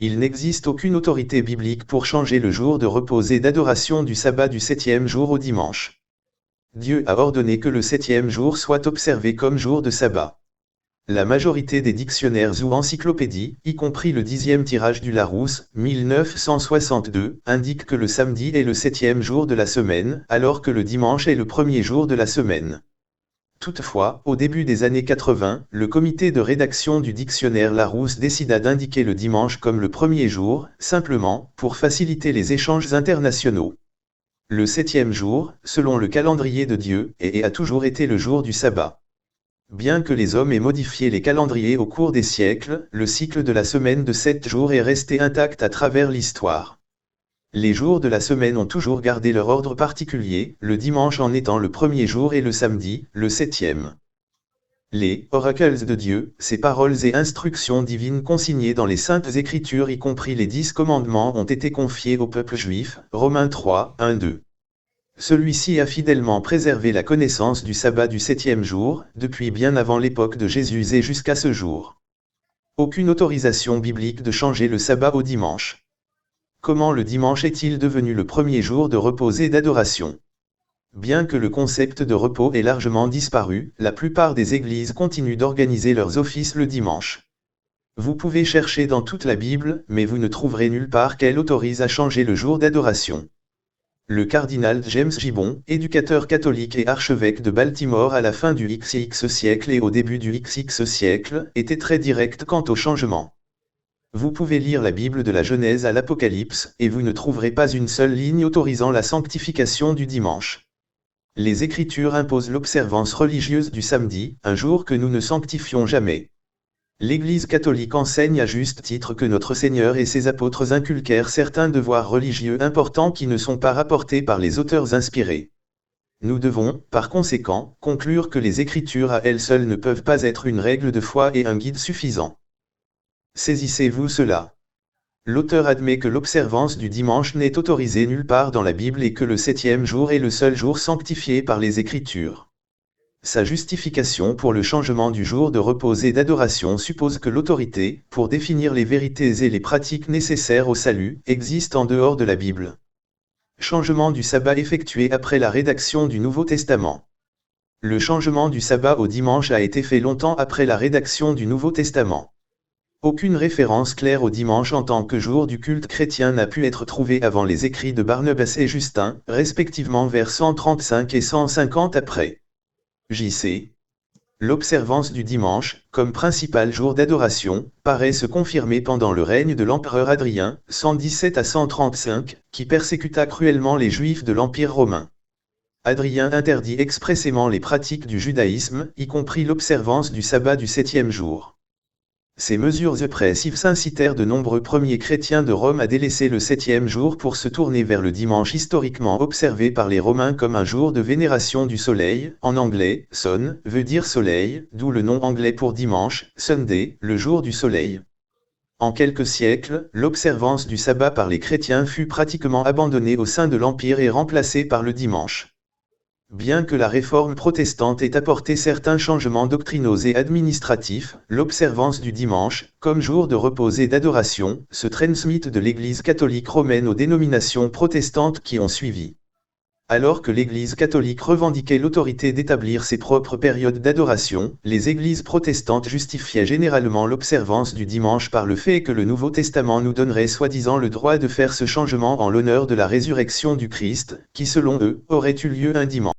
Il n'existe aucune autorité biblique pour changer le jour de repos et d'adoration du sabbat du 7e jour au dimanche. Dieu a ordonné que le 7e jour soit observé comme jour de sabbat. La majorité des dictionnaires ou encyclopédies, y compris le 10e tirage du Larousse, 1962, indiquent que le samedi est le 7e jour de la semaine, alors que le dimanche est le premier jour de la semaine. Toutefois, au début des années 80, le comité de rédaction du dictionnaire Larousse décida d'indiquer le dimanche comme le premier jour, simplement, pour faciliter les échanges internationaux. Le 7e jour, selon le calendrier de Dieu, est et a toujours été le jour du sabbat. Bien que les hommes aient modifié les calendriers au cours des siècles, le cycle de la semaine de 7 jours est resté intact à travers l'histoire. Les jours de la semaine ont toujours gardé leur ordre particulier, le dimanche en étant le premier jour et le samedi, le 7e. Les oracles de Dieu, ces paroles et instructions divines consignées dans les Saintes Écritures y compris les 10 commandements ont été confiés au peuple juif, Romains 3, 1-2. Celui-ci a fidèlement préservé la connaissance du sabbat du 7e jour, depuis bien avant l'époque de Jésus et jusqu'à ce jour. Aucune autorisation biblique de changer le sabbat au dimanche. Comment le dimanche est-il devenu le premier jour de repos et d'adoration ? Bien que le concept de repos ait largement disparu, la plupart des églises continuent d'organiser leurs offices le dimanche. Vous pouvez chercher dans toute la Bible, mais vous ne trouverez nulle part qu'elle autorise à changer le jour d'adoration. Le cardinal James Gibbon, éducateur catholique et archevêque de Baltimore à la fin du XX siècle et au début du XX siècle, était très direct quant au changement. Vous pouvez lire la Bible de la Genèse à l'Apocalypse, et vous ne trouverez pas une seule ligne autorisant la sanctification du dimanche. Les Écritures imposent l'observance religieuse du samedi, un jour que nous ne sanctifions jamais. L'Église catholique enseigne à juste titre que notre Seigneur et ses apôtres inculquèrent certains devoirs religieux importants qui ne sont pas rapportés par les auteurs inspirés. Nous devons, par conséquent, conclure que les Écritures à elles seules ne peuvent pas être une règle de foi et un guide suffisant. Saisissez-vous cela. L'auteur admet que l'observance du dimanche n'est autorisée nulle part dans la Bible et que le 7e jour est le seul jour sanctifié par les Écritures. Sa justification pour le changement du jour de repos et d'adoration suppose que l'autorité, pour définir les vérités et les pratiques nécessaires au salut, existe en dehors de la Bible. Changement du sabbat effectué après la rédaction du Nouveau Testament. Le changement du sabbat au dimanche a été fait longtemps après la rédaction du Nouveau Testament. Aucune référence claire au dimanche en tant que jour du culte chrétien n'a pu être trouvée avant les écrits de Barnabas et Justin, respectivement vers 135 et 150 après. J.C. L'observance du dimanche, comme principal jour d'adoration, paraît se confirmer pendant le règne de l'empereur Hadrien, 117 à 135, qui persécuta cruellement les Juifs de l'Empire romain. Hadrien interdit expressément les pratiques du judaïsme, y compris l'observance du sabbat du 7e jour. Ces mesures oppressives incitèrent de nombreux premiers chrétiens de Rome à délaisser le 7e jour pour se tourner vers le dimanche historiquement observé par les Romains comme un jour de vénération du soleil. En anglais, sun veut dire soleil, d'où le nom anglais pour dimanche, Sunday, le jour du soleil. En quelques siècles, l'observance du sabbat par les chrétiens fut pratiquement abandonnée au sein de l'Empire et remplacée par le dimanche. Bien que la réforme protestante ait apporté certains changements doctrinaux et administratifs, l'observance du dimanche, comme jour de repos et d'adoration, se transmet de l'Église catholique romaine aux dénominations protestantes qui ont suivi. Alors que l'Église catholique revendiquait l'autorité d'établir ses propres périodes d'adoration, les églises protestantes justifiaient généralement l'observance du dimanche par le fait que le Nouveau Testament nous donnerait soi-disant le droit de faire ce changement en l'honneur de la résurrection du Christ, qui selon eux, aurait eu lieu un dimanche.